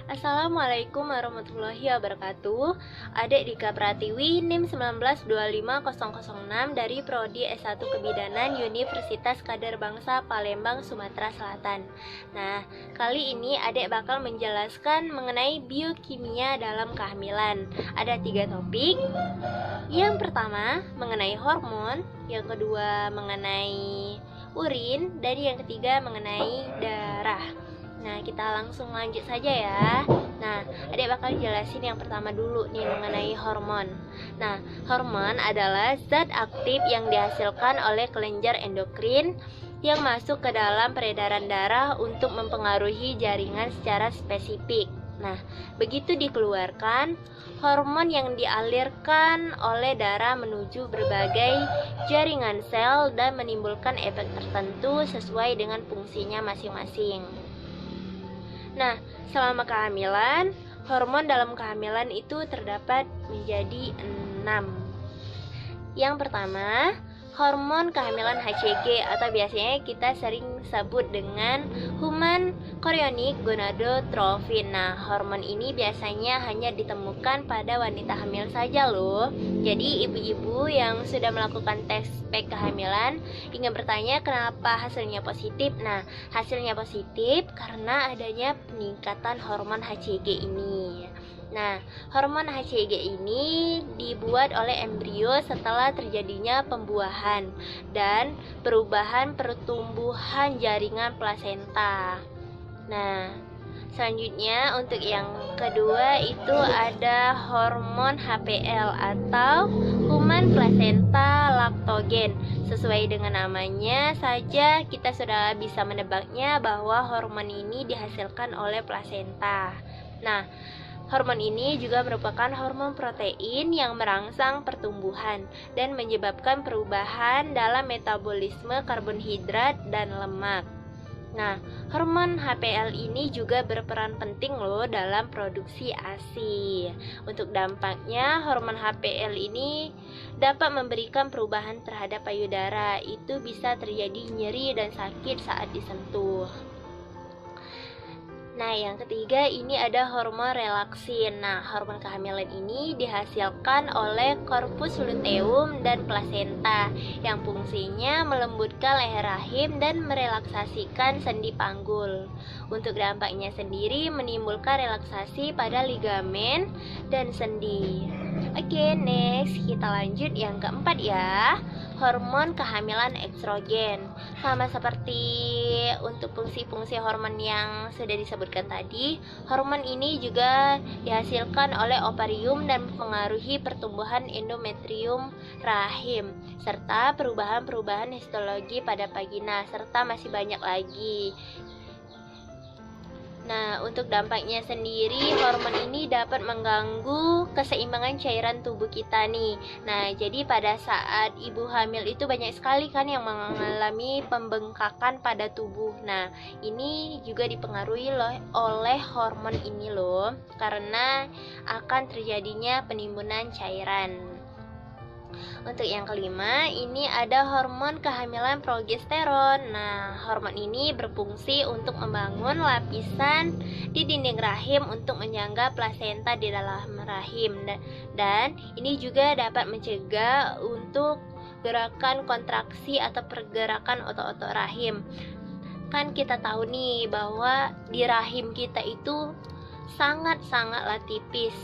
Assalamualaikum warahmatullahi wabarakatuh. Adik Dika Pratiwi, NIM 1925006 dari Prodi S1 Kebidanan Universitas Kader Bangsa Palembang, Sumatera Selatan. Nah, kali ini adik bakal menjelaskan mengenai biokimia dalam kehamilan. Ada 3 topik. Yang pertama, mengenai hormon. Yang kedua, mengenai urin. Dan yang ketiga, mengenai darah. Nah, kita langsung lanjut saja ya. Nah, adik bakal jelasin yang pertama dulu nih mengenai hormon. Nah, hormon adalah zat aktif yang dihasilkan oleh kelenjar endokrin yang masuk ke dalam peredaran darah untuk mempengaruhi jaringan secara spesifik. Nah, begitu dikeluarkan, hormon yang dialirkan oleh darah menuju berbagai jaringan sel dan menimbulkan efek tertentu sesuai dengan fungsinya masing-masing. Nah, selama kehamilan, hormon dalam kehamilan itu terdapat menjadi 6. Yang pertama, hormon kehamilan HCG atau biasanya kita sering sebut dengan human chorionic gonadotropin. Nah, hormon ini biasanya hanya ditemukan pada wanita hamil saja loh. Jadi ibu-ibu yang sudah melakukan tes spek kehamilan ingin bertanya kenapa hasilnya positif. Nah, hasilnya positif karena adanya peningkatan hormon HCG ini. Nah, hormon HCG ini dibuat oleh embrio setelah terjadinya pembuahan dan perubahan pertumbuhan jaringan plasenta. Nah, selanjutnya untuk yang kedua itu ada hormon HPL atau human placenta lactogen. Sesuai dengan namanya saja kita sudah bisa menebaknya bahwa hormon ini dihasilkan oleh plasenta. Nah, hormon ini juga merupakan hormon protein yang merangsang pertumbuhan dan menyebabkan perubahan dalam metabolisme karbohidrat dan lemak. Nah, hormon HPL ini juga berperan penting loh dalam produksi ASI. Untuk dampaknya, hormon HPL ini dapat memberikan perubahan terhadap payudara. Itu bisa terjadi nyeri dan sakit saat disentuh. Nah, yang ketiga ini ada hormon relaksin. Nah, hormon kehamilan ini dihasilkan oleh korpus luteum dan plasenta yang fungsinya melembutkan leher rahim dan merelaksasikan sendi panggul. Untuk dampaknya sendiri menimbulkan relaksasi pada ligamen dan sendi. Oke, next kita lanjut yang keempat ya. Hormon kehamilan estrogen. Sama seperti untuk fungsi-fungsi hormon yang sudah disebutkan tadi, hormon ini juga dihasilkan oleh ovarium dan mempengaruhi pertumbuhan endometrium rahim serta perubahan-perubahan histologi pada vagina serta masih banyak lagi. Nah, untuk dampaknya sendiri, hormon ini dapat mengganggu keseimbangan cairan tubuh kita nih. Nah, jadi pada saat ibu hamil itu banyak sekali kan yang mengalami pembengkakan pada tubuh. Nah, ini juga dipengaruhi oleh hormon ini loh, karena akan terjadinya penimbunan cairan. Untuk yang kelima, ini ada hormon kehamilan progesteron. Nah, hormon ini berfungsi untuk membangun lapisan di dinding rahim untuk menyangga plasenta di dalam rahim. Dan ini juga dapat mencegah untuk gerakan kontraksi atau pergerakan otot-otot rahim. Kan kita tahu nih bahwa di rahim kita itu sangat-sangatlah tipis.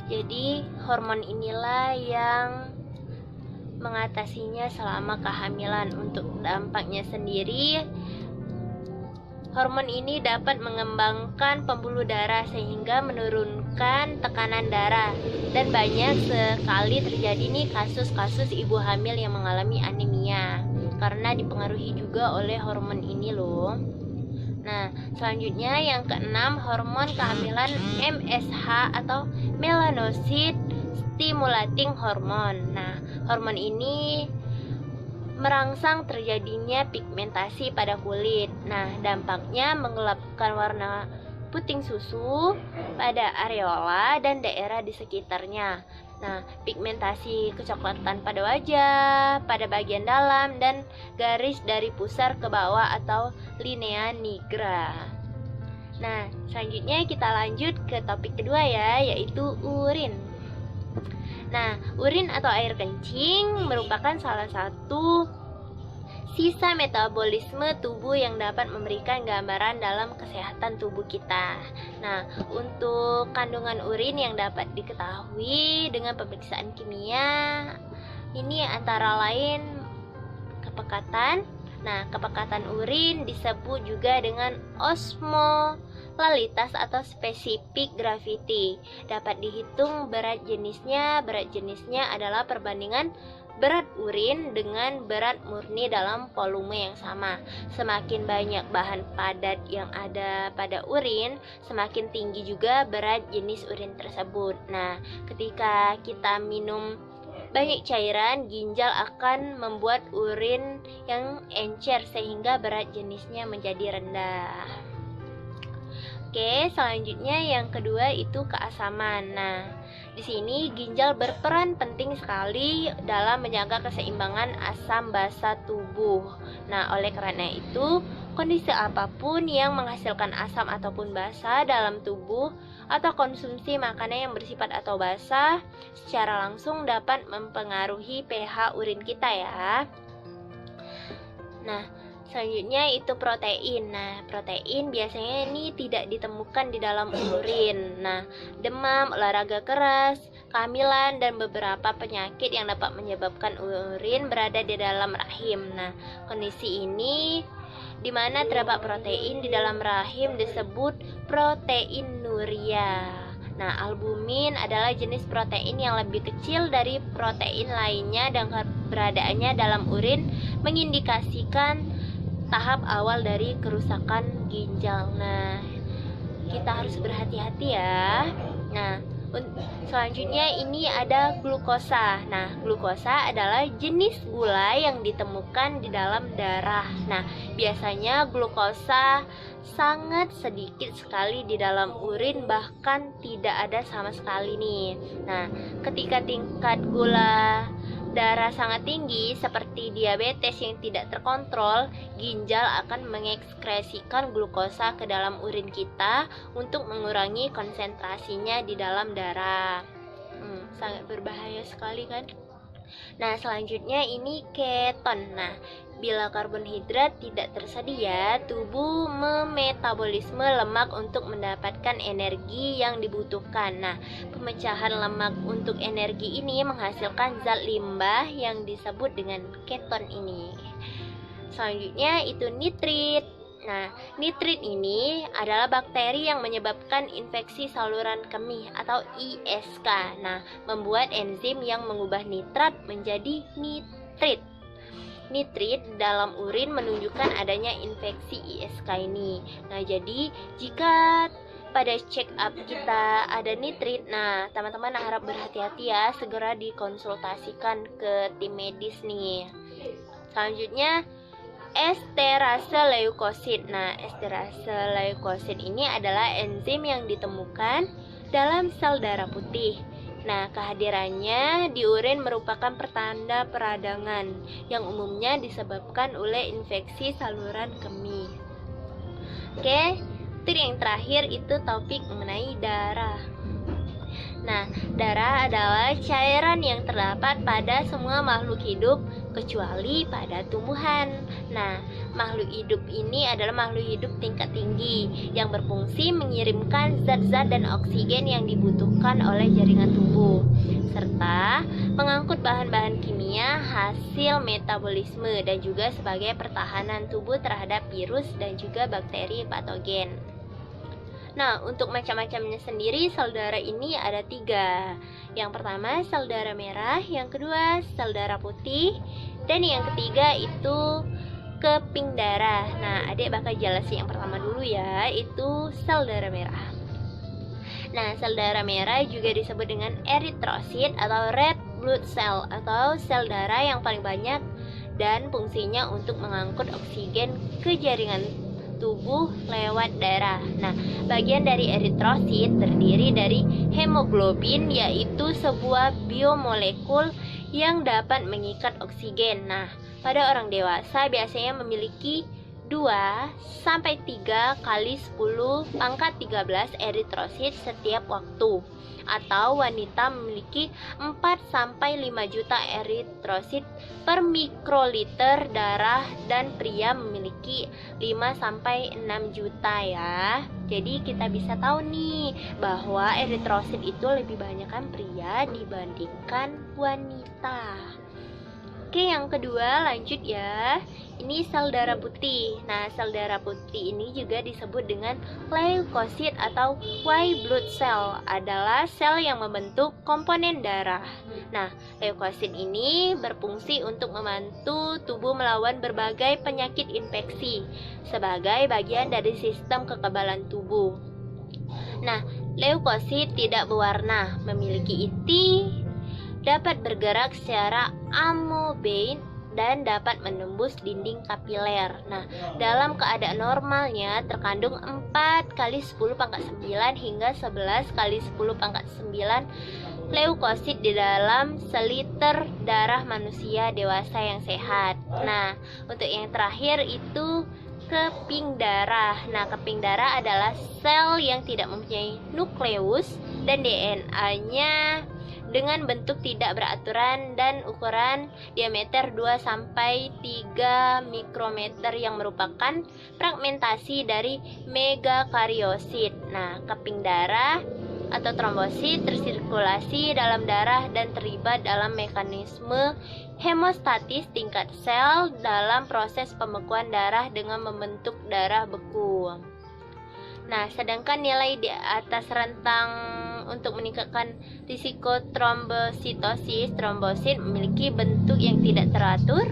Jadi hormon inilah yang mengatasinya selama kehamilan. Untuk dampaknya sendiri, hormon ini dapat mengembangkan pembuluh darah sehingga menurunkan tekanan darah. Dan banyak sekali terjadi nih kasus-kasus ibu hamil yang mengalami anemia karena dipengaruhi juga oleh hormon ini loh. Nah, selanjutnya yang keenam, hormon kehamilan MSH atau melanocyte stimulating hormone. Nah, hormon ini merangsang terjadinya pigmentasi pada kulit. Nah, dampaknya menggelapkan warna puting susu pada areola dan daerah di sekitarnya. Nah, pigmentasi kecoklatan pada wajah, pada bagian dalam, dan garis dari pusar ke bawah atau linea nigra. Nah, selanjutnya kita lanjut ke topik kedua ya, yaitu urin. Nah, urin atau air kencing merupakan salah satu sisa metabolisme tubuh yang dapat memberikan gambaran dalam kesehatan tubuh kita. Nah, untuk kandungan urin yang dapat diketahui dengan pemeriksaan kimia, ini antara lain kepekatan. Nah, kepekatan urin disebut juga dengan osmolalitas atau spesifik gravity. Dapat dihitung berat jenisnya. Berat jenisnya adalah perbandingan berat urin dengan berat murni dalam volume yang sama. Semakin banyak bahan padat yang ada pada urin, semakin tinggi juga berat jenis urin tersebut. Nah, ketika kita minum banyak cairan, ginjal akan membuat urin yang encer sehingga berat jenisnya menjadi rendah. Oke, selanjutnya yang kedua itu keasaman. Nah, di sini ginjal berperan penting sekali dalam menjaga keseimbangan asam basa tubuh. Nah, oleh karena itu, kondisi apapun yang menghasilkan asam ataupun basa dalam tubuh atau konsumsi makanan yang bersifat atau basa secara langsung dapat mempengaruhi pH urin kita ya. Nah, selanjutnya itu protein. Nah, protein biasanya ini tidak ditemukan di dalam urin. Nah, demam, olahraga keras, kehamilan, dan beberapa penyakit yang dapat menyebabkan urin berada di dalam rahim. Nah, kondisi ini di mana terdapat protein di dalam rahim disebut proteinuria. Nah, albumin adalah jenis protein yang lebih kecil dari protein lainnya dan keberadaannya dalam urin mengindikasikan tahap awal dari kerusakan ginjal. Nah, kita harus berhati-hati ya. Nah, selanjutnya ini ada glukosa. Nah, glukosa adalah jenis gula yang ditemukan di dalam darah. Nah, biasanya glukosa sangat sedikit sekali di dalam urin, bahkan tidak ada sama sekali nih. Nah, ketika tingkat gula darah sangat tinggi seperti diabetes yang tidak terkontrol, ginjal akan mengekskresikan glukosa ke dalam urin kita untuk mengurangi konsentrasinya di dalam darah. Sangat berbahaya sekali kan? Nah, selanjutnya ini keton. Nah, bila karbohidrat tidak tersedia, tubuh memetabolisme lemak untuk mendapatkan energi yang dibutuhkan. Nah, pemecahan lemak untuk energi ini menghasilkan zat limbah yang disebut dengan keton ini. Selanjutnya itu nitrit. Nah, nitrit ini adalah bakteri yang menyebabkan infeksi saluran kemih atau ISK. Nah, membuat enzim yang mengubah nitrat menjadi nitrit. Nitrit dalam urin menunjukkan adanya infeksi ISK ini. Nah, jadi jika pada check up kita ada nitrit, nah teman-teman harap berhati-hati ya, segera dikonsultasikan ke tim medis nih. Selanjutnya esterase leukosit. Nah, esterase leukosit ini adalah enzim yang ditemukan dalam sel darah putih. Nah, kehadirannya di urin merupakan pertanda peradangan yang umumnya disebabkan oleh infeksi saluran kemih. Oke, trik yang terakhir itu topik mengenai darah. Nah, darah adalah cairan yang terdapat pada semua makhluk hidup kecuali pada tumbuhan. Nah, makhluk hidup ini adalah makhluk hidup tingkat tinggi yang berfungsi mengirimkan zat-zat dan oksigen yang dibutuhkan oleh jaringan tubuh, serta mengangkut bahan-bahan kimia hasil metabolisme dan juga sebagai pertahanan tubuh terhadap virus dan juga bakteri patogen. Nah, untuk macam-macamnya sendiri, sel darah ini ada 3. Yang pertama, sel darah merah. Yang kedua, sel darah putih. Dan yang ketiga itu keping darah. Nah, adik bakal jelasin yang pertama dulu ya, itu sel darah merah. Nah, sel darah merah juga disebut dengan eritrosit atau red blood cell atau sel darah yang paling banyak dan fungsinya untuk mengangkut oksigen ke jaringan tubuh lewat darah. Nah, bagian dari eritrosit terdiri dari hemoglobin, yaitu sebuah biomolekul yang dapat mengikat oksigen. Nah, pada orang dewasa biasanya memiliki 2 sampai 3 kali 10 pangkat 13 eritrosit setiap waktu, atau wanita memiliki 4 sampai 5 juta eritrosit per mikroliter darah dan pria memiliki 5 sampai 6 juta ya. Jadi kita bisa tahu nih bahwa eritrosit itu lebih banyak kan pria dibandingkan wanita. Oke, yang kedua lanjut ya. Ini sel darah putih. Nah, sel darah putih ini juga disebut dengan leukosit atau white blood cell, adalah sel yang membentuk komponen darah. Nah, leukosit ini berfungsi untuk membantu tubuh melawan berbagai penyakit infeksi sebagai bagian dari sistem kekebalan tubuh. Nah, leukosit tidak berwarna, memiliki inti, dapat bergerak secara amoeboid dan dapat menembus dinding kapiler. Nah, dalam keadaan normalnya terkandung 4 kali 10 pangkat 9 hingga 11 kali 10 pangkat 9 leukosit di dalam seliter darah manusia dewasa yang sehat. Nah, untuk yang terakhir itu keping darah. Nah, keping darah adalah sel yang tidak mempunyai nukleus dan DNA dengan bentuk tidak beraturan dan ukuran diameter 2 sampai 3 mikrometer yang merupakan fragmentasi dari megakariosit. Nah, keping darah atau trombosit tersirkulasi dalam darah dan terlibat dalam mekanisme hemostatis tingkat sel dalam proses pembekuan darah dengan membentuk darah beku. Nah, sedangkan nilai di atas rentang untuk meningkatkan risiko trombositosis, trombosit memiliki bentuk yang tidak teratur,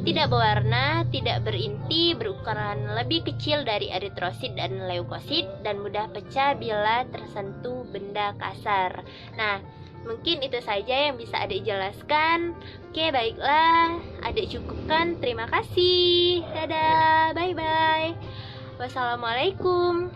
tidak berwarna, tidak berinti, berukuran lebih kecil dari eritrosit dan leukosit, dan mudah pecah bila tersentuh benda kasar. Nah, mungkin itu saja yang bisa Adik jelaskan. Oke, baiklah, Adik cukupkan. Terima kasih. Dadah, bye-bye. Wassalamualaikum.